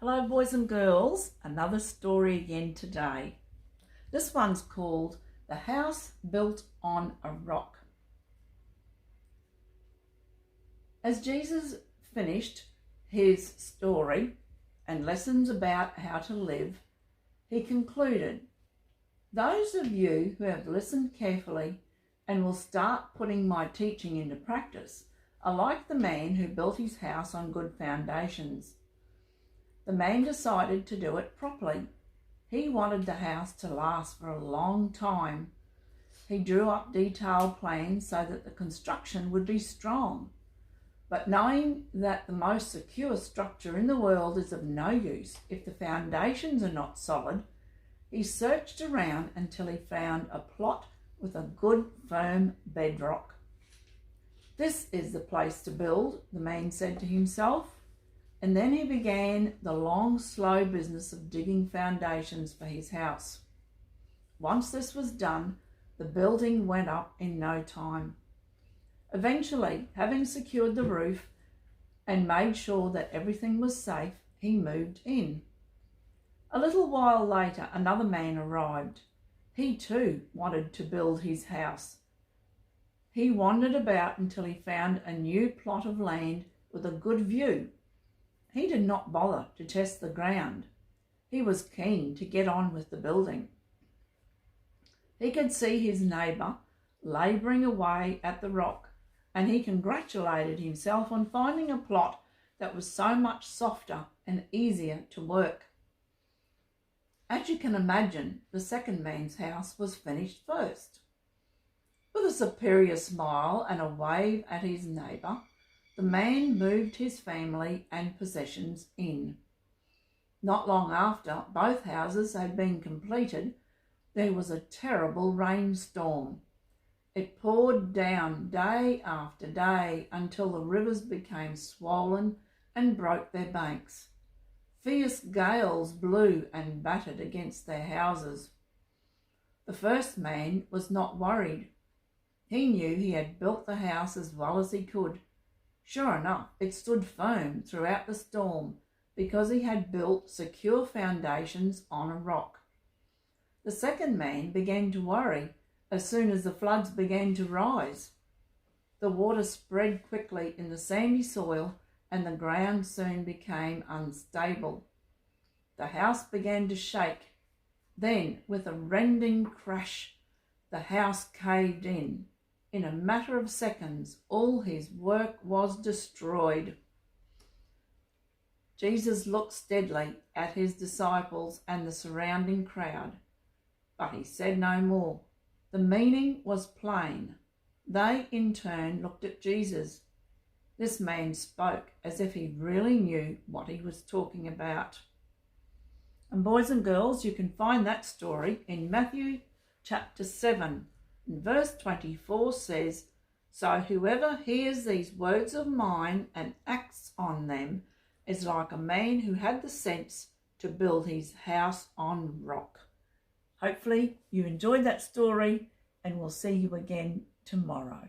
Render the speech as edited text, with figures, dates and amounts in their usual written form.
Hello boys and girls, another story again today. This one's called The House Built on a Rock. As Jesus finished his story and lessons about how to live, he concluded, "Those of you who have listened carefully and will start putting my teaching into practice are like the man who built his house on good foundations. The man decided to do it properly. He wanted the house to last for a long time. He drew up detailed plans so that the construction would be strong. But knowing that the most secure structure in the world is of no use if the foundations are not solid, he searched around until he found a plot with a good firm bedrock. This is the place to build, the man said to himself. And then he began the long, slow business of digging foundations for his house. Once this was done, the building went up in no time. Eventually, having secured the roof and made sure that everything was safe, he moved in. A little while later, another man arrived. He too wanted to build his house. He wandered about until he found a new plot of land with a good view. He did not bother to test the ground. He was keen to get on with the building. He could see his neighbour labouring away at the rock, and he congratulated himself on finding a plot that was so much softer and easier to work. As you can imagine, the second man's house was finished first. With a superior smile and a wave at his neighbour, the man moved his family and possessions in. Not long after both houses had been completed, there was a terrible rainstorm. It poured down day after day until the rivers became swollen and broke their banks. Fierce gales blew and battered against their houses. The first man was not worried. He knew he had built the house as well as he could. Sure enough, it stood firm throughout the storm because he had built secure foundations on a rock. The second man began to worry as soon as the floods began to rise. The water spread quickly in the sandy soil and the ground soon became unstable. The house began to shake. Then, with a rending crash, the house caved in. In a matter of seconds, all his work was destroyed. Jesus looked steadily at his disciples and the surrounding crowd, but he said no more. The meaning was plain. They, in turn, looked at Jesus. This man spoke as if he really knew what he was talking about. And boys and girls, you can find that story in Matthew chapter 7. And verse 24 says, "So whoever hears these words of mine and acts on them is like a man who had the sense to build his house on rock." Hopefully you enjoyed that story, and we'll see you again tomorrow.